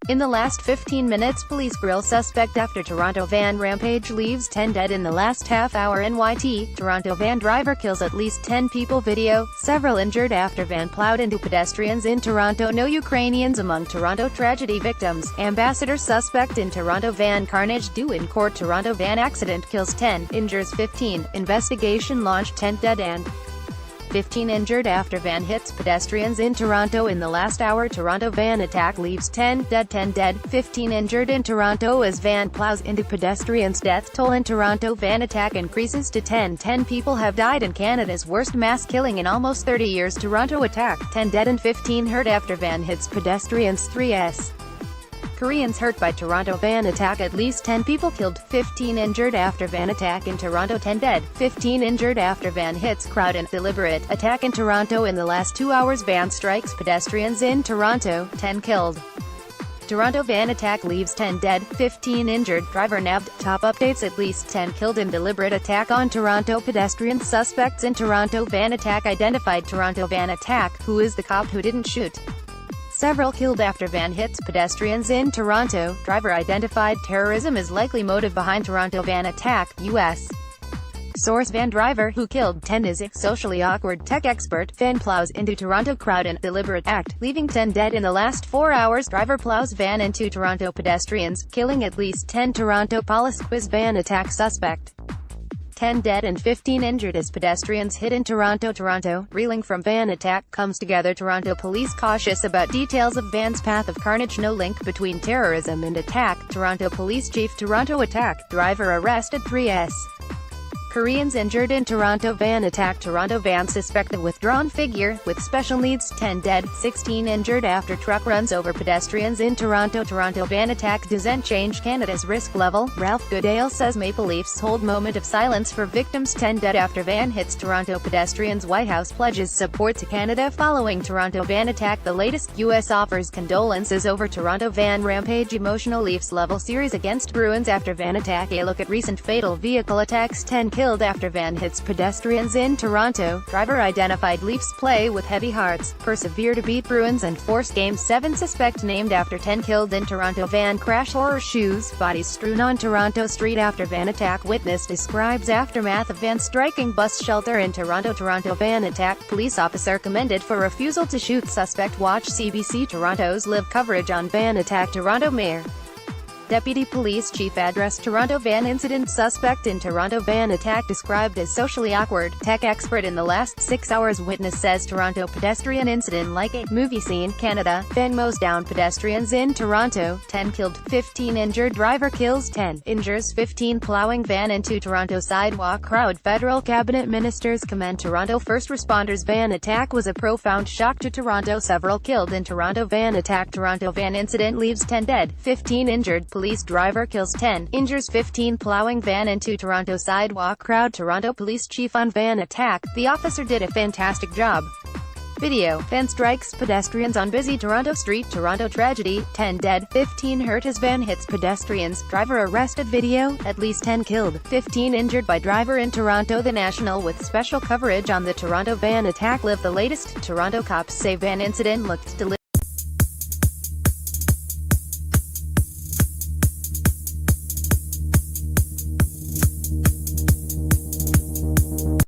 In the last 15 minutes, police grill suspect after Toronto van rampage leaves 10 dead in the last half hour. NYT, Toronto van driver kills at least 10 people. Video, several injured after van plowed into pedestrians in Toronto. No Ukrainians among Toronto tragedy victims. Ambassador suspect in Toronto van carnage due in court. Toronto van accident kills 10, injures 15. Investigation launched. 10 dead and 15 injured after van hits pedestrians in Toronto in the last hour. Toronto van attack leaves 10 dead, 15 injured in Toronto as van plows into pedestrians. Death toll in Toronto van attack increases to 10. 10 people have died in Canada's worst mass killing in almost 30 years. Toronto attack, 10 dead and 15 hurt after van hits pedestrians. 3S. Koreans hurt by Toronto van attack. At least 10 people killed, 15 injured after van attack in Toronto. 10 dead, 15 injured after van hits crowd in deliberate attack in Toronto in the last 2 hours. Van strikes pedestrians in Toronto, 10 killed. Toronto van attack leaves 10 dead, 15 injured, driver nabbed. Top updates: at least 10 killed in deliberate attack on Toronto pedestrians. Suspects in Toronto van attack identified. Toronto van attack, who is the cop who didn't shoot? Several killed after van hits pedestrians in Toronto. Driver identified. Terrorism is likely motive behind Toronto van attack. U.S. Source: van driver who killed 10 is a socially awkward tech expert. Van plows into Toronto crowd in deliberate act, leaving 10 dead in the last 4 hours. Driver plows van into Toronto pedestrians, killing at least 10. Toronto police quiz van attack suspect. 10 dead and 15 injured as pedestrians hit in Toronto. Toronto, reeling from van attack, comes together. Toronto police cautious about details of van's path of carnage. No link between terrorism and attack. Toronto police chief. Toronto attack, driver arrested. 3S. Koreans injured in Toronto van attack. Toronto van suspected withdrawn figure, with special needs. 10 dead, 16 injured after truck runs over pedestrians in Toronto. Toronto van attack doesn't change Canada's risk level. Ralph Goodale says Maple Leafs hold moment of silence for victims. 10 dead after van hits Toronto pedestrians. White House pledges support to Canada following Toronto van attack. The latest, U.S. offers condolences over Toronto van rampage. Emotional Leafs level series against Bruins after van attack. A look at recent fatal vehicle attacks. 10 killed after van hits pedestrians in Toronto. Driver identified. Leafs play with heavy hearts, persevere to beat Bruins and force Game 7. Suspect named after. 10 killed in Toronto van crash. Horseshoes, bodies strewn on Toronto street after van attack. Witness describes aftermath of van striking bus shelter in Toronto. Toronto van attack, police officer commended for refusal to shoot suspect. Watch CBC Toronto's live coverage on van attack. Toronto Mayor Deputy Police Chief address Toronto van incident. Suspect in Toronto van attack described as socially awkward tech expert in the last 6 hours. Witness says Toronto pedestrian incident like a movie scene. Canada, van mows down pedestrians in Toronto, 10 killed, 15 injured. Driver kills 10, injures 15 plowing van into Toronto sidewalk crowd. Federal cabinet ministers commend Toronto first responders. Van attack was a profound shock to Toronto. Several killed in Toronto van attack. Toronto van incident leaves 10 dead, 15 injured. Police driver kills 10, injures 15 plowing van into Toronto sidewalk crowd. Toronto police chief on van attack, the officer did a fantastic job. Video, van strikes pedestrians on busy Toronto street. Toronto tragedy, 10 dead, 15 hurt as van hits pedestrians. Driver arrested. Video, at least 10 killed, 15 injured by driver in Toronto. The National with special coverage on the Toronto van attack. Live the latest. Toronto cops say van incident looked deliberate.